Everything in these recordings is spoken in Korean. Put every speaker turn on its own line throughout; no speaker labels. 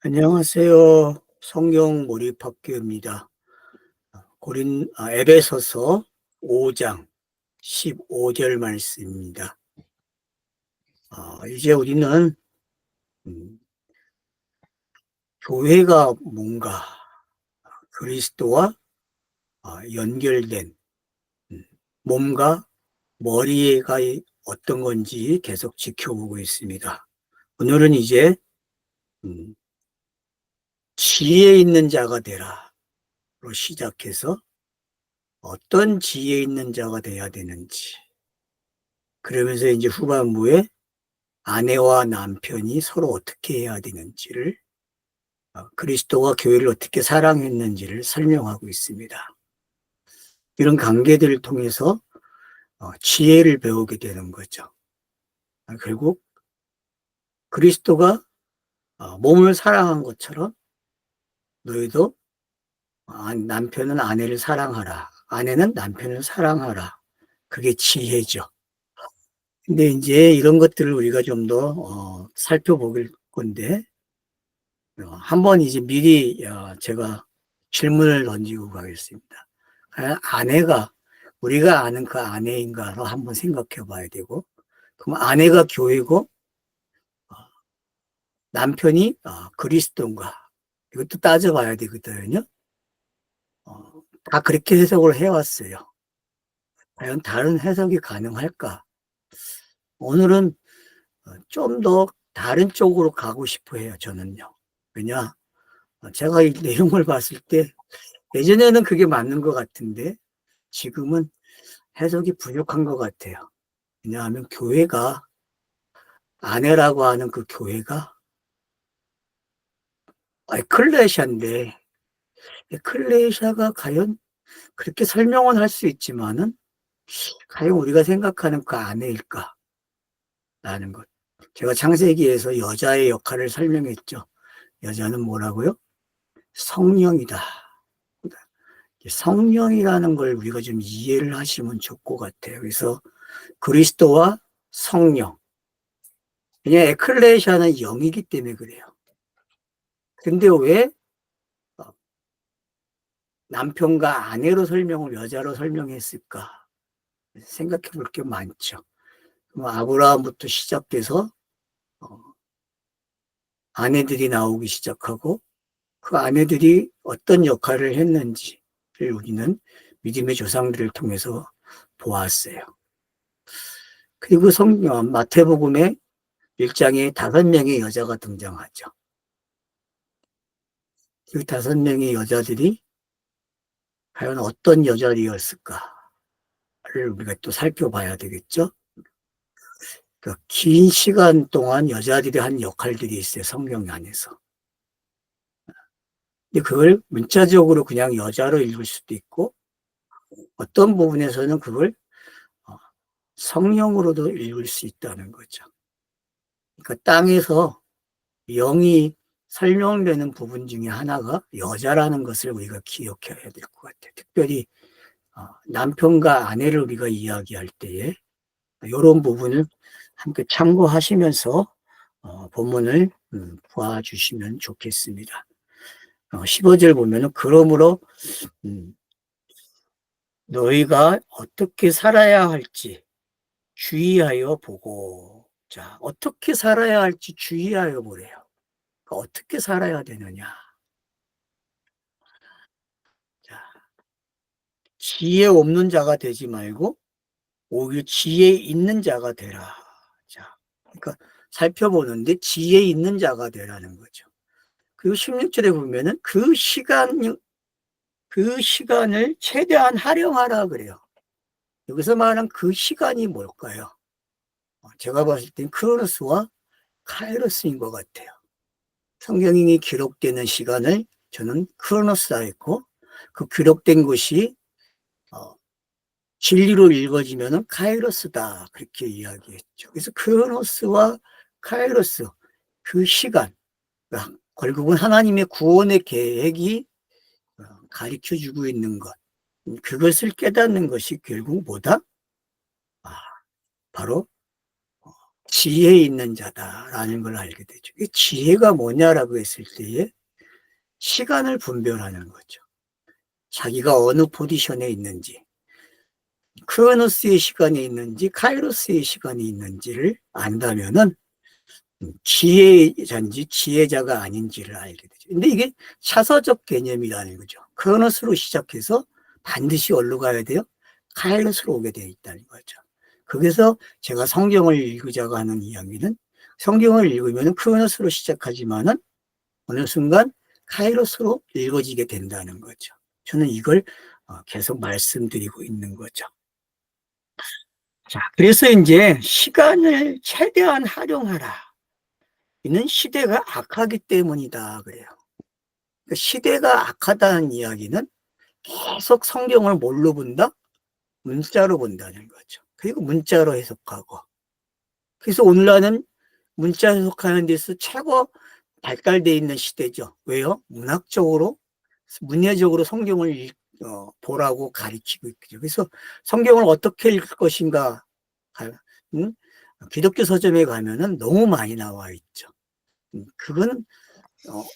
안녕하세요. 성경 몰입학교입니다. 에베소서 5장 15절 말씀입니다. 이제 우리는 음, 교회가 뭔가 그리스도와 연결된 음, 몸과 머리가 어떤 건지 계속 지켜보고 있습니다. 오늘은 이제 음, 지혜 있는 자가 되라로 시작해서 어떤 지혜 있는 자가 돼야 되는지, 그러면서 이제 후반부에 아내와 남편이 서로 어떻게 해야 되는지를, 그리스도와 교회를 어떻게 사랑했는지를 설명하고 있습니다. 이런 관계들을 통해서 지혜를 배우게 되는 거죠. 결국 그리스도가 몸을 사랑한 것처럼 너희도 남편은 아내를 사랑하라, 아내는 남편을 사랑하라. 그게 지혜죠. 근데 이제 이런 것들을 우리가 좀 더 살펴볼 건데, 한번 이제 미리 제가 질문을 던지고 가겠습니다. 아내가 우리가 아는 그 아내인가로 한번 생각해 봐야 되고, 그럼 아내가 교회고 어, 남편이 그리스도인가, 이것도 따져봐야 되거든요. 다 그렇게 해석을 해왔어요. 과연 다른 해석이 가능할까? 오늘은 좀 더 다른 쪽으로 가고 싶어 해요, 저는요. 왜냐, 제가 이 내용을 봤을 때 예전에는 그게 맞는 것 같은데 지금은 해석이 부족한 것 같아요. 왜냐하면 교회가, 아내라고 하는 그 교회가 에클레시아인데, 에클레시아가 과연 그렇게 설명은 할 수 있지만은 과연 우리가 생각하는 그 아내일까라는 것. 제가 창세기에서 여자의 역할을 설명했죠. 여자는 뭐라고요? 성령이다. 성령이라는 걸 우리가 좀 이해를 하시면 좋을 것 같아요. 그래서 그리스도와 성령. 그냥 에클레시아는 영이기 때문에 그래요. 근데 왜 남편과 아내로 설명을 여자로 설명했을까? 생각해 볼 게 많죠. 아브라함부터 시작돼서 아내들이 나오기 시작하고 그 아내들이 어떤 역할을 했는지를 우리는 믿음의 조상들을 통해서 보았어요. 그리고 마태복음에 1장에 5명의 여자가 등장하죠. 그 5명의 여자들이 과연 어떤 여자들이었을까를 우리가 또 살펴봐야 되겠죠. 긴 시간 동안 여자들이 한 역할들이 있어요, 성경 안에서. 근데 그걸 문자적으로 그냥 여자로 읽을 수도 있고, 어떤 부분에서는 그걸 어, 성령으로도 읽을 수 있다는 거죠. 그러니까 땅에서 영이 설명되는 부분 중에 하나가 여자라는 것을 우리가 기억해야 될 것 같아요. 특별히 남편과 아내를 우리가 이야기할 때에 이런 부분을 함께 참고하시면서 본문을 봐주시면 좋겠습니다. 15절 보면은 그러므로 너희가 어떻게 살아야 할지 주의하여 보고. 자, 어떻게 살아야 할지 주의하여 보래요. 그러니까 어떻게 살아야 되느냐. 자, 지혜 없는 자가 되지 말고 오히려 지혜 있는 자가 되라. 자, 그러니까 살펴보는데 지혜 있는 자가 되라는 거죠. 그리고 16절에 보면은 그 시간을 최대한 활용하라 그래요. 여기서 말하는 그 시간이 뭘까요? 제가 봤을 땐 크로노스와 카이로스인 것 같아요. 성경이 기록되는 시간을 저는 크로노스라 했고, 그 기록된 것이 진리로 읽어지면 카이로스다, 그렇게 이야기했죠. 그래서 크로노스와 카이로스, 그 시간, 결국은 하나님의 구원의 계획이 가르쳐주고 있는 것, 그것을 깨닫는 것이 결국 뭐다? 바로 지혜 있는 자다라는 걸 알게 되죠. 지혜가 뭐냐라고 했을 때에 시간을 분별하는 거죠. 자기가 어느 포지션에 있는지, 크로노스의 시간이 있는지 카이로스의 시간이 있는지를 안다면은 지혜자인지 지혜자가 아닌지를 알게 되죠. 근데 이게 차서적 개념이라는 거죠. 크로노스로 시작해서 반드시 어디로 가야 돼요? 카이로스로 오게 되어 있다는 거죠. 그래서 제가 성경을 읽으자고 하는 이야기는 성경을 읽으면 크로노스로 시작하지만은 어느 순간 카이로스로 읽어지게 된다는 거죠. 저는 이걸 계속 말씀드리고 있는 거죠. 자, 그래서 이제 시간을 최대한 활용하라. 이는 시대가 악하기 때문이다. 그래요. 시대가 악하다는 이야기는 계속 성경을 뭘로 본다? 문자로 본다는 거죠. 그리고 문자로 해석하고. 그래서 오늘날은 문자 해석하는 데서 최고 발달되어 있는 시대죠. 왜요? 문학적으로, 문예적으로 성경을 보라고 가르치고 있죠. 그래서 성경을 어떻게 읽을 것인가, 기독교 서점에 가면은 너무 많이 나와 있죠. 그건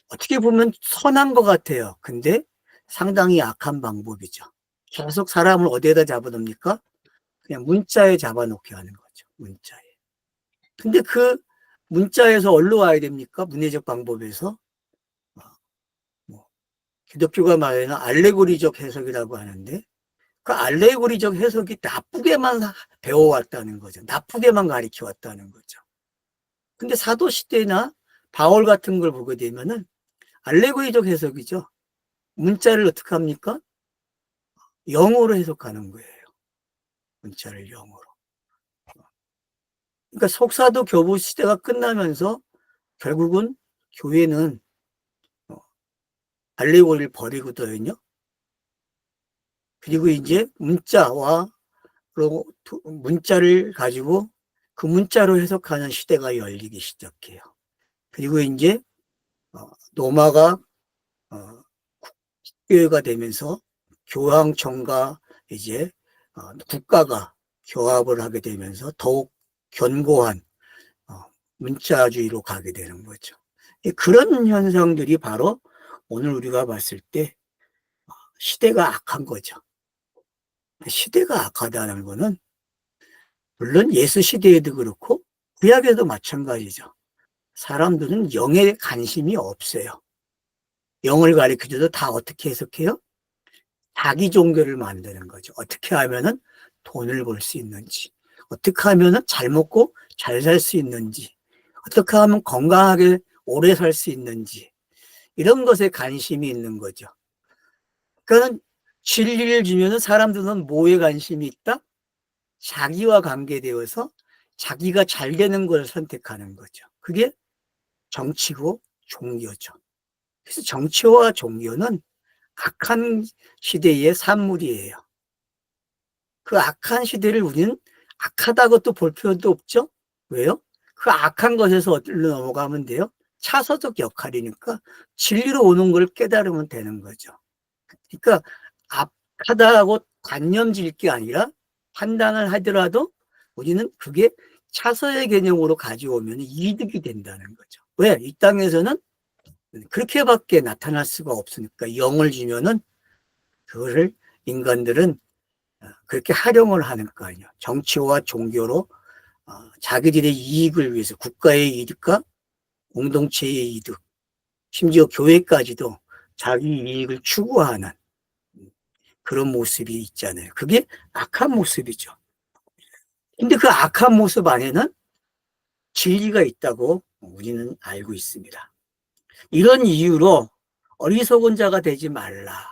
어떻게 보면 선한 것 같아요. 근데 상당히 악한 방법이죠. 계속 사람을 어디에다 잡아놓습니까? 그냥 문자에 잡아놓게 하는 거죠. 문자에. 근데 그 문자에서 어디로 와야 됩니까? 문예적 방법에서. 뭐 기독교가 말하는 알레고리적 해석이라고 하는데 그 알레고리적 해석이 나쁘게만 배워왔다는 거죠. 나쁘게만 가르쳐왔다는 거죠. 근데 사도시대나 바울 같은 걸 보게 되면은 알레고리적 해석이죠. 문자를 어떻게 합니까? 영어로 해석하는 거예요. 문자를 영어로. 그러니까 속사도 교부 시대가 끝나면서 결국은 교회는 알레고리를 버리거든요. 그리고 이제 문자를 가지고 그 문자로 해석하는 시대가 열리기 시작해요. 그리고 이제 로마가 국교회가 되면서 교황청과 이제 국가가 교합을 하게 되면서 더욱 견고한 문자주의로 가게 되는 거죠. 그런 현상들이 바로 오늘 우리가 봤을 때 시대가 악한 거죠. 시대가 악하다는 거는 물론 예수 시대에도 그렇고 구약에도 마찬가지죠. 사람들은 영에 관심이 없어요. 영을 가르쳐줘도 다 어떻게 해석해요? 자기 종교를 만드는 거죠. 어떻게 하면은 돈을 벌 수 있는지, 어떻게 하면은 잘 먹고 잘 살 수 있는지, 어떻게 하면 건강하게 오래 살 수 있는지, 이런 것에 관심이 있는 거죠. 그러니까 진리를 주면은 사람들은 뭐에 관심이 있다? 자기와 관계되어서 자기가 잘 되는 걸 선택하는 거죠. 그게 정치고 종교죠. 그래서 정치와 종교는 악한 시대의 산물이에요. 그 악한 시대를 우리는 악하다고 또 볼 필요도 없죠. 왜요? 그 악한 것에서 어디로 넘어가면 돼요? 차서적 역할이니까 진리로 오는 걸 깨달으면 되는 거죠. 그러니까 악하다고 관념질 게 아니라 판단을 하더라도 우리는 그게 차서의 개념으로 가져오면 이득이 된다는 거죠. 왜? 이 땅에서는 그렇게밖에 나타날 수가 없으니까 영을 주면은 그거를 인간들은 그렇게 활용을 하는 거 아니에요. 정치와 종교로 자기들의 이익을 위해서 국가의 이득과 공동체의 이득, 심지어 교회까지도 자기 이익을 추구하는 그런 모습이 있잖아요. 그게 악한 모습이죠. 근데 그 악한 모습 안에는 진리가 있다고 우리는 알고 있습니다. 이런 이유로 어리석은 자가 되지 말라.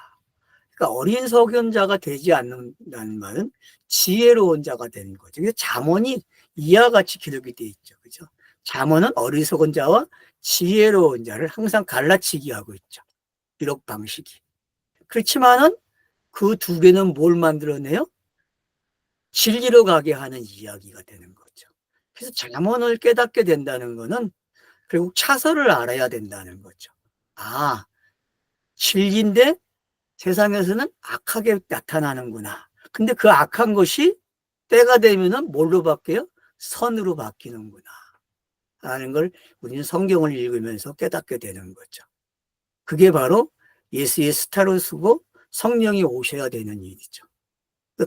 그러니까 어리석은 자가 되지 않는다는 말은 지혜로운 자가 되는 거죠. 그래서 잠언이 이와 같이 기록이 되어 있죠. 그죠? 잠언은 어리석은 자와 지혜로운 자를 항상 갈라치기 하고 있죠. 기록 방식이. 그렇지만은 그 두 개는 뭘 만들어내요? 진리로 가게 하는 이야기가 되는 거죠. 그래서 잠언을 깨닫게 된다는 거는 결국 차서를 알아야 된다는 거죠. 아, 진리인데 세상에서는 악하게 나타나는구나. 근데 그 악한 것이 때가 되면은 뭘로 바뀌어요? 선으로 바뀌는구나 라는 걸 우리는 성경을 읽으면서 깨닫게 되는 거죠. 그게 바로 예수의 스타로서고 성령이 오셔야 되는 일이죠.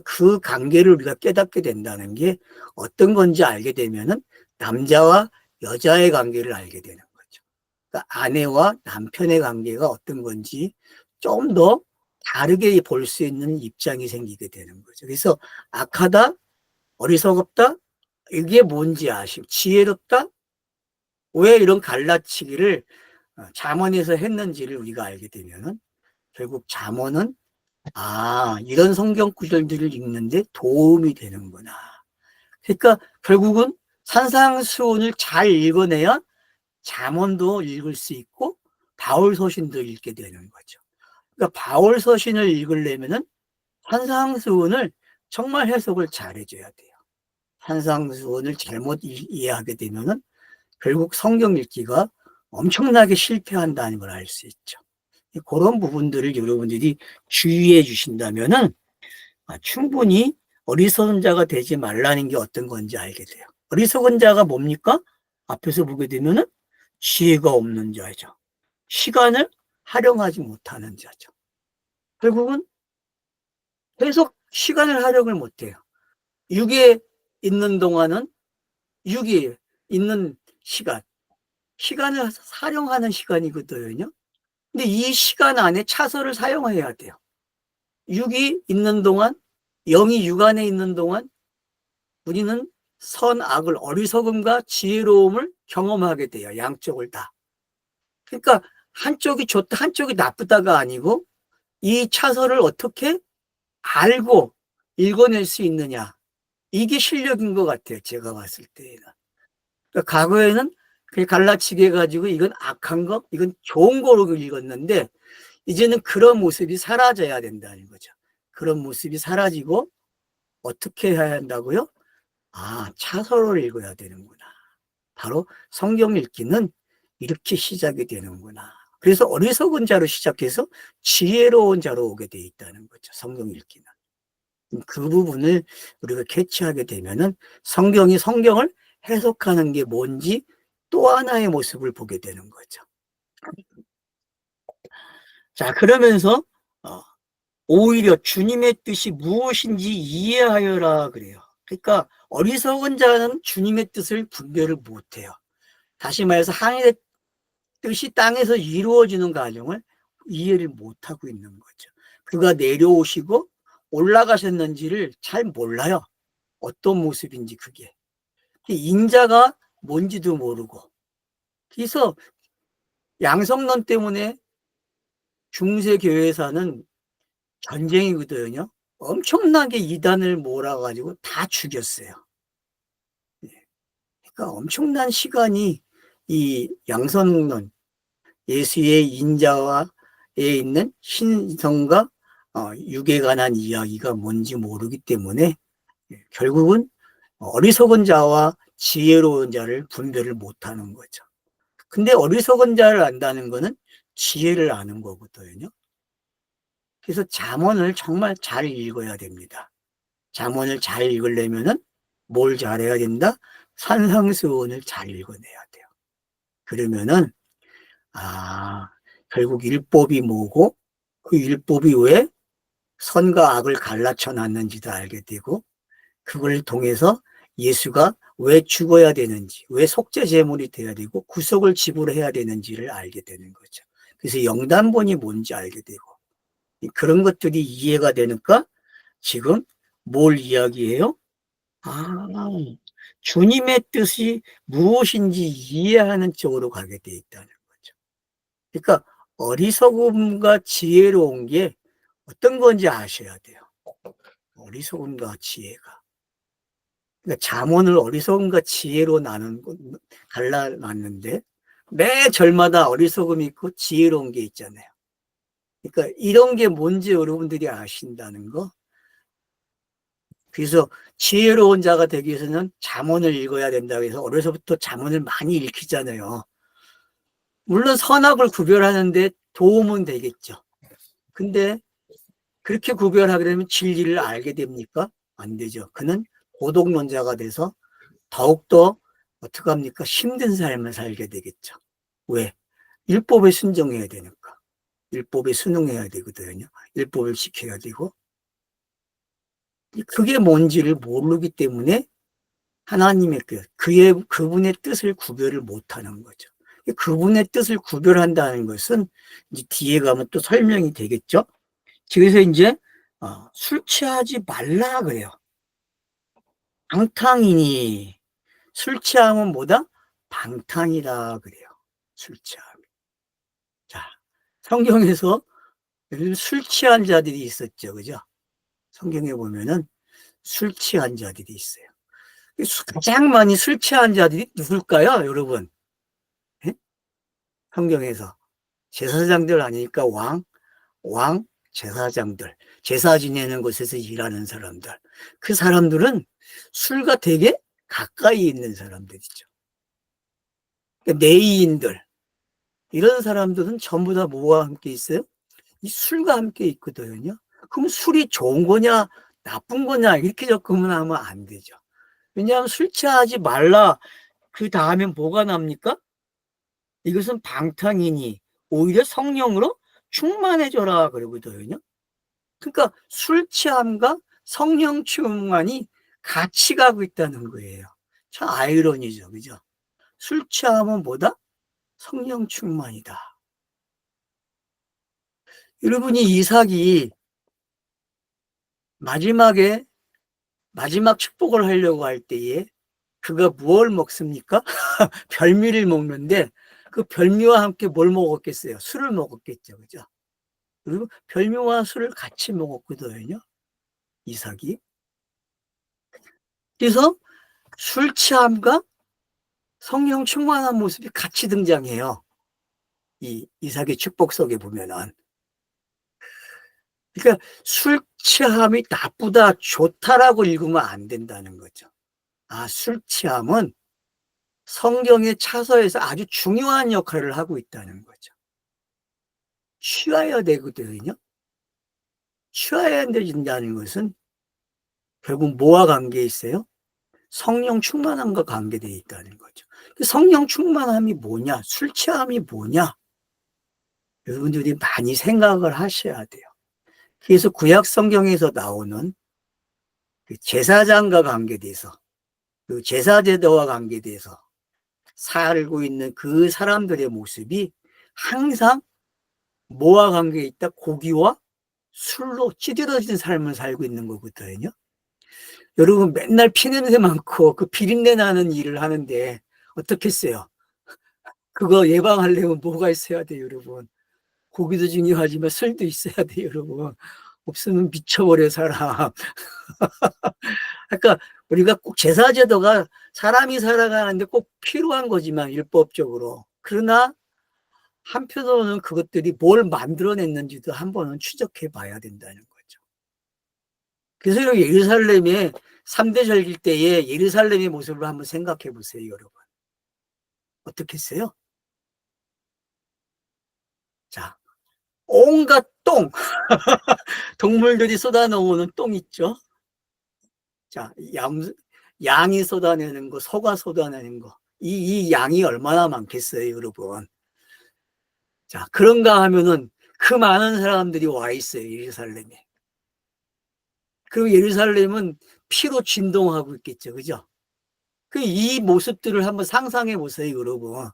그 관계를 우리가 깨닫게 된다는 게 어떤 건지 알게 되면은 남자와 여자의 관계를 알게 되는 거죠. 그러니까 아내와 남편의 관계가 어떤 건지 좀 더 다르게 볼 수 있는 입장이 생기게 되는 거죠. 그래서 악하다, 어리석었다, 이게 뭔지 아시고 지혜롭다, 왜 이런 갈라치기를 잠언에서 했는지를 우리가 알게 되면은 결국 잠언은 이런 성경 구절들을 읽는데 도움이 되는구나. 그러니까 결국은 산상수훈을 잘 읽어내야 잠언도 읽을 수 있고 바울서신도 읽게 되는 거죠. 그러니까 바울서신을 읽으려면은 산상수훈을 정말 해석을 잘 해줘야 돼요. 산상수훈을 잘못 이해하게 되면은 결국 성경 읽기가 엄청나게 실패한다는 걸 알 수 있죠. 그런 부분들을 여러분들이 주의해 주신다면은 충분히 어리석은 자가 되지 말라는 게 어떤 건지 알게 돼요. 어리석은 자가 뭡니까? 앞에서 보게 되면은 지혜가 없는 자죠. 시간을 활용하지 못하는 자죠. 결국은 계속 시간을 활용을 못해요. 육에 있는 동안은 육이 있는 시간을 활용하는 시간이거든요. 근데 이 시간 안에 차서를 사용해야 돼요. 육이 있는 동안, 영이 육 안에 있는 동안 우리는 선악을, 어리석음과 지혜로움을 경험하게 돼요. 양쪽을 다. 그러니까 한쪽이 좋다, 한쪽이 나쁘다가 아니고 이 차서를 어떻게 알고 읽어낼 수 있느냐. 이게 실력인 것 같아요. 제가 봤을 때에는. 그러니까 과거에는 갈라치기 해가지고 이건 악한 거, 이건 좋은 거로 읽었는데 이제는 그런 모습이 사라져야 된다는 거죠. 그런 모습이 사라지고 어떻게 해야 한다고요? 차서를 읽어야 되는구나. 바로 성경 읽기는 이렇게 시작이 되는구나. 그래서 어리석은 자로 시작해서 지혜로운 자로 오게 돼 있다는 거죠. 성경 읽기는. 그 부분을 우리가 캐치하게 되면은 성경이 성경을 해석하는 게 뭔지 또 하나의 모습을 보게 되는 거죠. 자, 그러면서 오히려 주님의 뜻이 무엇인지 이해하여라 그래요. 그러니까 어리석은 자는 주님의 뜻을 분별을 못해요. 다시 말해서 하나님의 뜻이 땅에서 이루어지는 과정을 이해를 못하고 있는 거죠. 그가 내려오시고 올라가셨는지를 잘 몰라요. 어떤 모습인지 그게. 인자가 뭔지도 모르고. 그래서 양성론 때문에 중세교회에서는 전쟁이거든요. 엄청나게 이단을 몰아가지고 다 죽였어요. 그러니까 엄청난 시간이 이 양성론, 예수의 인자와에 있는 신성과 육에 관한 이야기가 뭔지 모르기 때문에 결국은 어리석은 자와 지혜로운 자를 분별을 못하는 거죠. 근데 어리석은 자를 안다는 거는 지혜를 아는 거거든요. 그래서 잠언을 정말 잘 읽어야 됩니다. 잠언을 잘 읽으려면은 뭘 잘해야 된다? 산상수훈을 잘 읽어내야 돼요. 그러면은 결국 율법이 뭐고 그 율법이 왜 선과 악을 갈라쳐 놨는지도 알게 되고 그걸 통해서 예수가 왜 죽어야 되는지, 왜 속죄 제물이 돼야 되고 구속을 지불해야 되는지를 알게 되는 거죠. 그래서 영단본이 뭔지 알게 되고 그런 것들이 이해가 되니까 지금 뭘 이야기해요? 주님의 뜻이 무엇인지 이해하는 쪽으로 가게 돼 있다는 거죠. 그러니까 어리석음과 지혜로운 게 어떤 건지 아셔야 돼요. 어리석음과 지혜가. 그러니까 잠언을 어리석음과 지혜로 갈라놨는데 매 절마다 어리석음이 있고 지혜로운 게 있잖아요. 그러니까 이런 게 뭔지 여러분들이 아신다는 거. 그래서 지혜로운 자가 되기 위해서는 잠언을 읽어야 된다고 해서 어려서부터 잠언을 많이 읽히잖아요. 물론 선악을 구별하는데 도움은 되겠죠. 근데 그렇게 구별하게 되면 진리를 알게 됩니까? 안 되죠. 그는 고독론자가 돼서 더욱더 어떡합니까? 힘든 삶을 살게 되겠죠. 왜? 율법에 순종해야 되니까. 율법에 순응해야 되거든요. 율법을 지켜야 되고. 그게 뭔지를 모르기 때문에 하나님의 그분의 뜻을 구별을 못하는 거죠. 그분의 뜻을 구별한다는 것은 이제 뒤에 가면 또 설명이 되겠죠. 그래서 이제 술 취하지 말라 그래요. 방탕이니 술 취함은 뭐다? 방탕이다 그래요. 술 취함. 자, 성경에서 술 취한 자들이 있었죠, 그죠? 성경에 보면은 술 취한 자들이 있어요. 가장 많이 술 취한 자들이 누굴까요, 여러분? 예? 성경에서 제사장들 아니니까 왕 제사장들, 제사 지내는 곳에서 일하는 사람들. 그 사람들은 술과 되게 가까이 있는 사람들이죠. 그러니까 내의인들, 이런 사람들은 전부 다 뭐와 함께 있어요? 이 술과 함께 있거든요. 그럼 술이 좋은 거냐, 나쁜 거냐, 이렇게 접근하면 안 되죠. 왜냐하면 술 취하지 말라. 그 다음에 뭐가 납니까? 이것은 방탕이니 오히려 성령으로 충만해져라 그러거든요. 그러니까 술 취함과 성령 충만이 같이 가고 있다는 거예요. 참 아이러니죠, 그죠? 술 취함은 뭐다? 성령 충만이다. 여러분이 이삭이 마지막 축복을 하려고 할 때에 그가 무엇을 먹습니까? 별미를 먹는데 그 별미와 함께 뭘 먹었겠어요? 술을 먹었겠죠, 그죠? 그리고 별미와 술을 같이 먹었거든요, 이삭이. 그래서 술 취함과 성령 충만한 모습이 같이 등장해요. 이 이삭의 축복석에 보면은. 그러니까 술 취함이 나쁘다, 좋다라고 읽으면 안 된다는 거죠. 술 취함은 성경의 차서에서 아주 중요한 역할을 하고 있다는 거죠. 취해야 되거든요. 취해야 된다는 것은 결국 뭐와 관계에 있어요? 성령 충만함과 관계되어 있다는 거죠. 성령 충만함이 뭐냐? 술 취함이 뭐냐? 여러분들이 많이 생각을 하셔야 돼요. 그래서 구약 성경에서 나오는 그 제사장과 관계돼서, 그 제사제도와 관계돼서 살고 있는 그 사람들의 모습이 항상 뭐와 관계에 있다? 고기와 술로 찌들어진 삶을 살고 있는 거거든요. 여러분 맨날 피냄새 많고 그 비린내 나는 일을 하는데 어떻겠어요? 그거 예방하려면 뭐가 있어야 돼요, 여러분? 고기도 중요하지만 술도 있어야 돼요, 여러분. 없으면 미쳐버려 사람. 그러니까 우리가 꼭 제사제도가 사람이 살아가는데 꼭 필요한 거지만 율법적으로. 그러나 한편으로는 그것들이 뭘 만들어냈는지도 한번은 추적해 봐야 된다는 거죠. 그래서 예루살렘의 3대 절기 때에 예루살렘의 모습을 한번 생각해 보세요, 여러분. 어떻겠어요? 자, 온갖 똥, 동물들이 쏟아놓는 똥 있죠? 자, 양이 쏟아내는 거, 소가 쏟아내는 거. 이 양이 얼마나 많겠어요, 여러분. 자, 그런가 하면은 그 많은 사람들이 와 있어요, 예루살렘에. 그리고 예루살렘은 피로 진동하고 있겠죠, 그죠? 이 모습들을 한번 상상해 보세요, 여러분.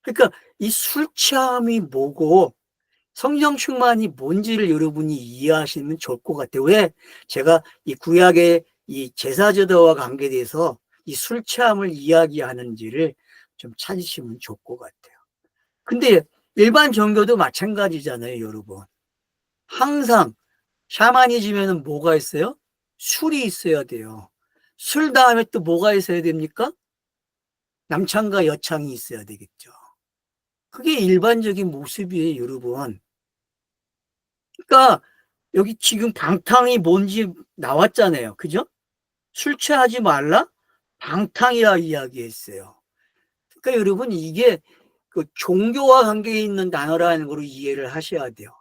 그러니까 이 술 취함이 뭐고 성령 충만이 뭔지를 여러분이 이해하시면 좋을 것 같아요. 왜? 제가 이 구약의 이 제사제도와 관계돼서 이 술 취함을 이야기하는지를 좀 찾으시면 좋을 것 같아요. 근데 일반 종교도 마찬가지잖아요, 여러분. 항상 샤머니즘에는 뭐가 있어요? 술이 있어야 돼요. 술 다음에 또 뭐가 있어야 됩니까? 남창과 여창이 있어야 되겠죠. 그게 일반적인 모습이에요, 여러분. 그러니까 여기 지금 방탕이 뭔지 나왔잖아요. 그죠? 술 취하지 말라? 방탕이라 이야기했어요. 그러니까 여러분 이게 그 종교와 관계에 있는 단어라는 걸 이해를 하셔야 돼요.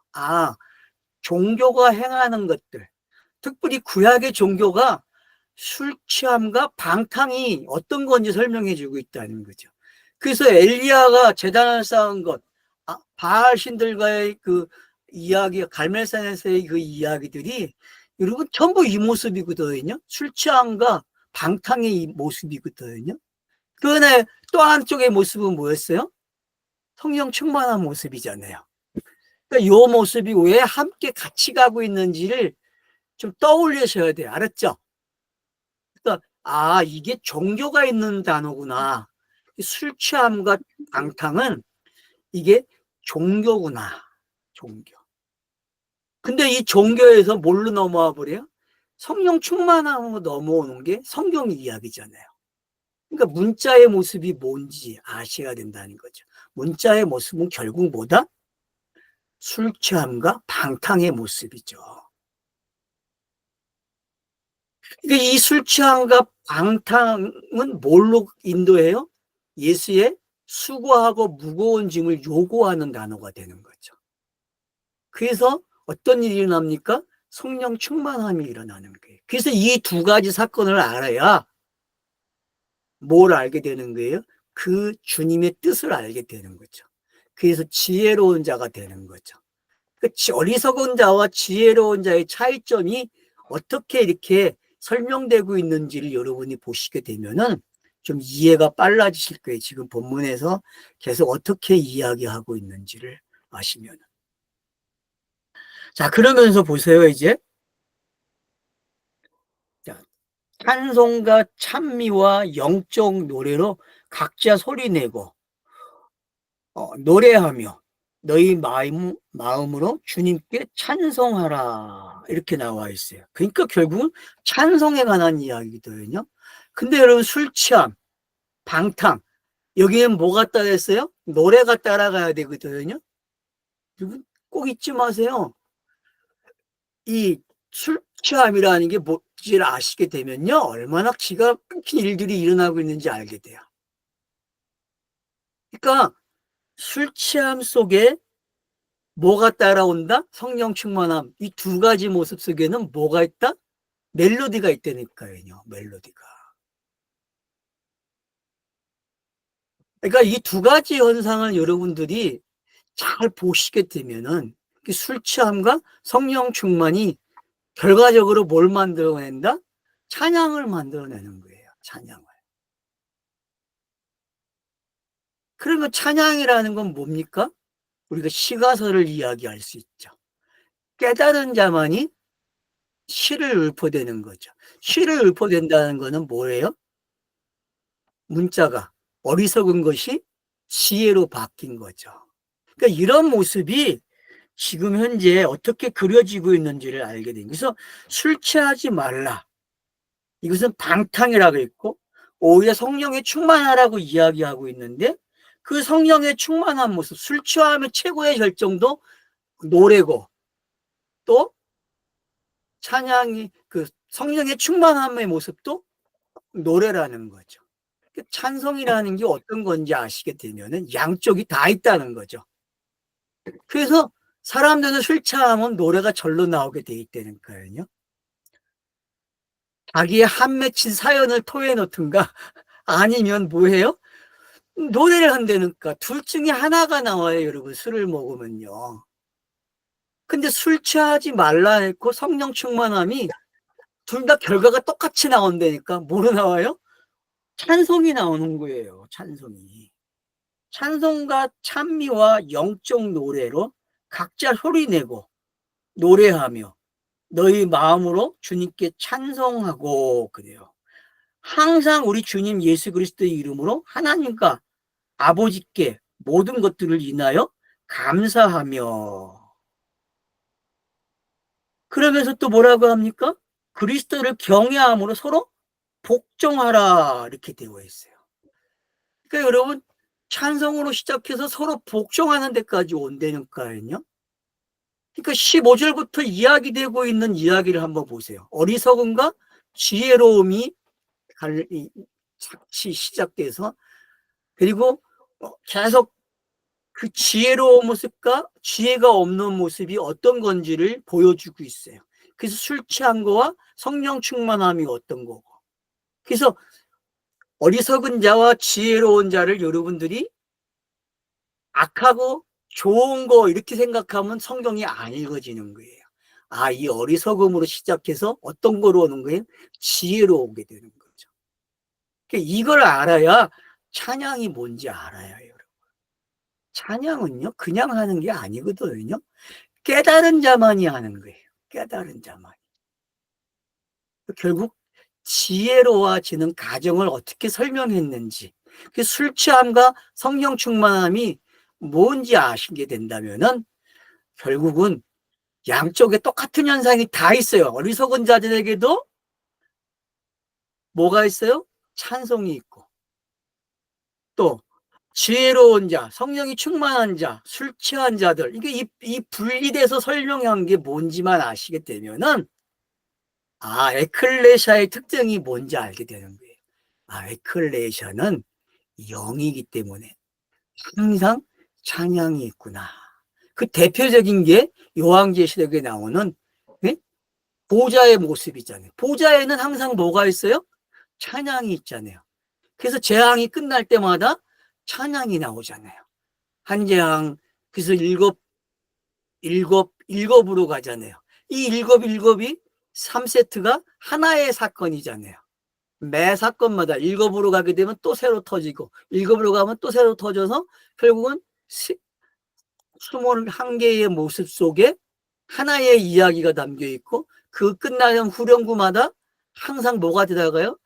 종교가 행하는 것들, 특별히 구약의 종교가 술 취함과 방탕이 어떤 건지 설명해 주고 있다는 거죠. 그래서 엘리야가 제단을 쌓은 것, 바알 신들과의 그 이야기, 갈멜산에서의 그 이야기들이 여러분 전부 이 모습이거든요. 술 취함과 방탕의 이 모습이거든요. 그러나 또 한쪽의 모습은 뭐였어요? 성령 충만한 모습이잖아요. 그러니까 이 모습이 왜 함께 같이 가고 있는지를 좀 떠올리셔야 돼요. 알았죠? 그러니까 이게 종교가 있는 단어구나. 술 취함과 방탕은 이게 종교구나. 종교. 근데 이 종교에서 뭘로 넘어와 버려요? 성령 충만함으로 넘어오는 게 성경 이야기잖아요. 그러니까 문자의 모습이 뭔지 아셔야 된다는 거죠. 문자의 모습은 결국 뭐다? 술 취함과 방탕의 모습이죠. 그러니까 이 술 취함과 방탕은 뭘로 인도해요? 예수의 수고하고 무거운 짐을 요구하는 단어가 되는 거죠. 그래서 어떤 일이 일어납니까? 성령 충만함이 일어나는 거예요. 그래서 이 두 가지 사건을 알아야 뭘 알게 되는 거예요? 그 주님의 뜻을 알게 되는 거죠. 그래서 지혜로운 자가 되는 거죠. 그 어리석은 자와 지혜로운 자의 차이점이 어떻게 이렇게 설명되고 있는지를 여러분이 보시게 되면은 좀 이해가 빨라지실 거예요. 지금 본문에서 계속 어떻게 이야기하고 있는지를 아시면. 자, 그러면서 보세요, 이제. 자, 찬송과 찬미와 영적 노래로 각자 소리내고 노래하며 너희 마음으로 주님께 찬송하라 이렇게 나와 있어요. 그러니까 결국은 찬송에 관한 이야기거든요. 근데 여러분 술 취함, 방탕 여기엔 뭐가 따라했어요? 노래가 따라가야 되거든요. 여러분 꼭 잊지 마세요. 이 술 취함이라는 게 뭔지를 아시게 되면요. 얼마나 기가 막힌 일들이 일어나고 있는지 알게 돼요. 그러니까 술 취함 속에 뭐가 따라온다? 성령 충만함. 이 두 가지 모습 속에는 뭐가 있다? 멜로디가 있다니까요. 멜로디가. 그러니까 이 두 가지 현상을 여러분들이 잘 보시게 되면은 술 취함과 성령 충만이 결과적으로 뭘 만들어낸다? 찬양을 만들어내는 거예요. 찬양을. 그러면 찬양이라는 건 뭡니까? 우리가 시가서를 이야기할 수 있죠. 깨달은 자만이 시를 읊어대는 거죠. 시를 읊어댄다는 거는 뭐예요? 문자가 어리석은 것이 지혜로 바뀐 거죠. 그러니까 이런 모습이 지금 현재 어떻게 그려지고 있는지를 알게 된. 그래서 술 취하지 말라. 이것은 방탕이라고 했고 오히려 성령에 충만하라고 이야기하고 있는데 그 성령에 충만한 모습, 술 취하면 최고의 결정도 노래고 또 찬양이 그 성령의 충만함의 모습도 노래라는 거죠. 찬송이라는 게 어떤 건지 아시게 되면은 양쪽이 다 있다는 거죠. 그래서 사람들은 술 취하면 노래가 절로 나오게 돼 있다니까요. 자기의 한 맺힌 사연을 토해놓든가 아니면 뭐해요? 노래를 한다니까 둘 중에 하나가 나와요. 여러분 술을 먹으면요. 근데 술 취하지 말라 했고 성령 충만함이 둘 다 결과가 똑같이 나온다니까 뭐로 나와요? 찬송이 나오는 거예요. 찬송이. 찬송과 찬미와 영적 노래로 각자 소리내고 노래하며 너희 마음으로 주님께 찬송하고 그래요. 항상 우리 주님 예수 그리스도의 이름으로 하나님과 아버지께 모든 것들을 인하여 감사하며 그러면서 또 뭐라고 합니까? 그리스도를 경외함으로 서로 복종하라 이렇게 되어 있어요. 그러니까 여러분 찬송으로 시작해서 서로 복종하는 데까지 온다니까요. 그러니까 15절부터 이야기되고 있는 이야기를 한번 보세요. 어리석음과 지혜로움이 같이 시작돼서 그리고 계속 그 지혜로운 모습과 지혜가 없는 모습이 어떤 건지를 보여주고 있어요. 그래서 술 취한 거와 성령 충만함이 어떤 거고 그래서 어리석은 자와 지혜로운 자를 여러분들이 악하고 좋은 거 이렇게 생각하면 성경이 안 읽어지는 거예요. 아, 이 어리석음으로 시작해서 어떤 거로 오는 거예요? 지혜로 오게 되는 거죠. 그러니까 이걸 알아야 찬양이 뭔지 알아요, 여러분. 찬양은요, 그냥 하는 게 아니거든요. 깨달은 자만이 하는 거예요. 깨달은 자만. 결국 지혜로워지는 과정을 어떻게 설명했는지, 그 술 취함과 성령 충만함이 뭔지 아시게 된다면은 결국은 양쪽에 똑같은 현상이 다 있어요. 어리석은 자들에게도 뭐가 있어요? 찬송이 있고, 또 지혜로운 자, 성령이 충만한 자, 술 취한 자들, 이게 이 분리돼서 설명한 게 뭔지만 아시게 되면은 아, 에클레시아의 특징이 뭔지 알게 되는 거예요. 아, 에클레시아는 영이기 때문에 항상 찬양이 있구나. 그 대표적인 게 요한계시록에 나오는, 네? 보좌의 모습이잖아요. 보좌에는 항상 뭐가 있어요? 찬양이 있잖아요. 그래서 재앙이 끝날 때마다 찬양이 나오잖아요. 한 재앙, 그래서 일곱으로 가잖아요. 이 일곱이 3세트가 하나의 사건이잖아요. 매 사건마다 일곱으로 가게 되면 또 새로 터지고, 일곱으로 가면 또 새로 터져서 결국은 21개의 모습 속에 하나의 이야기가 담겨 있고, 그 끝나는 후렴구마다 항상 뭐가 들어가요?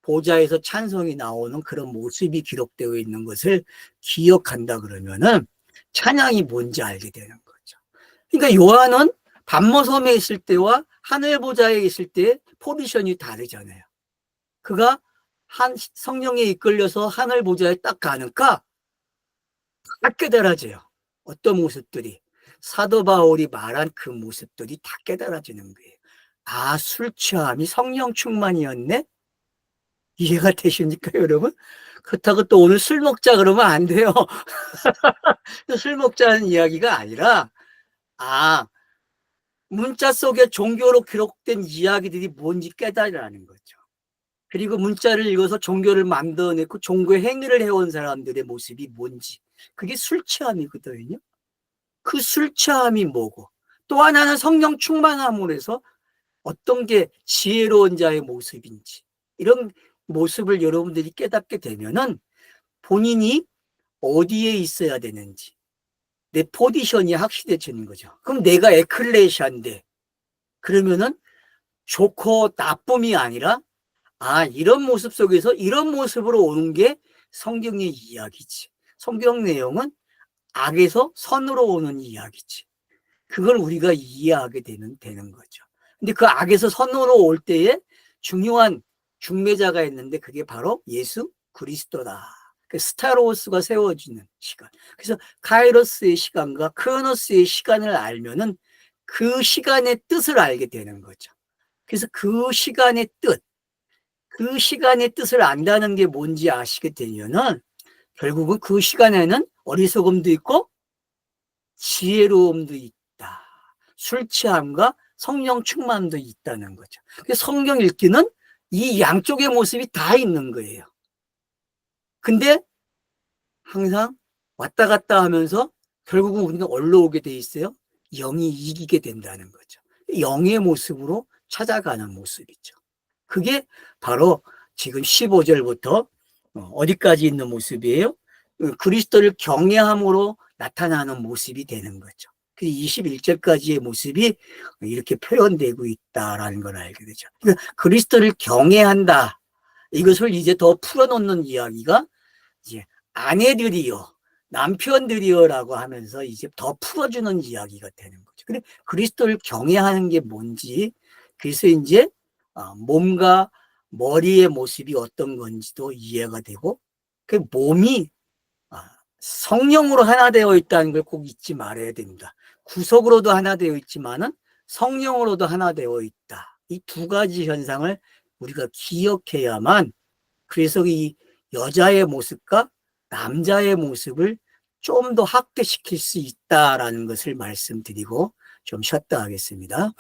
보좌에서 찬송이 나오는 그런 모습이 기록되어 있는 것을 기억한다 그러면은 찬양이 뭔지 알게 되는 거죠. 그러니까 요한은 반모섬에 있을 때와 하늘 보좌에 있을 때 포지션이 다르잖아요. 그가 성령에 이끌려서 하늘 보좌에 딱 가니까 딱 깨달아져요. 어떤 모습들이, 사도 바울이 말한 그 모습들이 다 깨달아지는 거예요. 아, 술 취함이 성령 충만이었네? 이해가 되십니까, 여러분? 그렇다고 또 오늘 술 먹자 그러면 안 돼요. 술 먹자는 이야기가 아니라, 아, 문자 속에 종교로 기록된 이야기들이 뭔지 깨달으라는 거죠. 그리고 문자를 읽어서 종교를 만들어내고 종교 행위를 해온 사람들의 모습이 뭔지. 그게 술 취함이거든요. 그 술 취함이 뭐고, 또 하나는 성령 충만함으로 해서 어떤 게 지혜로운 자의 모습인지, 이런 모습을 여러분들이 깨닫게 되면은 본인이 어디에 있어야 되는지, 내 포지션이 확실해지는 거죠. 그럼 내가 에클레시아인데, 그러면은 좋고 나쁨이 아니라, 아, 이런 모습 속에서 이런 모습으로 오는 게 성경의 이야기지. 성경 내용은 악에서 선으로 오는 이야기지. 그걸 우리가 이해하게 되는 거죠. 근데 그 악에서 선으로 올 때에 중요한 중매자가 있는데 그게 바로 예수 그리스도다. 그 스타로스가 세워지는 시간. 그래서 카이로스의 시간과 크로노스의 시간을 알면은 그 시간의 뜻을 알게 되는 거죠. 그래서 그 시간의 뜻을 안다는 게 뭔지 아시게 되면은 결국은 그 시간에는 어리석음도 있고 지혜로움도 있다. 술 취함과 성령 충만도 있다는 거죠. 그래서 성경 읽기는 이 양쪽의 모습이 다 있는 거예요. 근데 항상 왔다 갔다 하면서 결국은 우리가 올라오게 돼 있어요. 영이 이기게 된다는 거죠. 영의 모습으로 찾아가는 모습이죠. 그게 바로 지금 15절부터 어디까지 있는 모습이에요? 그리스도를 경외함으로 나타나는 모습이 되는 거죠. 그 21절까지의 모습이 이렇게 표현되고 있다라는 걸 알게 되죠. 그러니까 그리스도를 경외한다. 이것을 이제 더 풀어놓는 이야기가 이제 아내들이요, 남편들이요라고 하면서 이제 더 풀어주는 이야기가 되는 거죠. 근데 그리스도를 경외하는 게 뭔지, 그래서 이제 몸과 머리의 모습이 어떤 건지도 이해가 되고, 그 몸이 성령으로 하나 되어 있다는 걸 꼭 잊지 말아야 됩니다. 구속으로도 하나 되어 있지만은 성령으로도 하나 되어 있다. 이 두 가지 현상을 우리가 기억해야만, 그래서 이 여자의 모습과 남자의 모습을 좀 더 확대시킬 수 있다라는 것을 말씀드리고 좀 쉬었다 하겠습니다.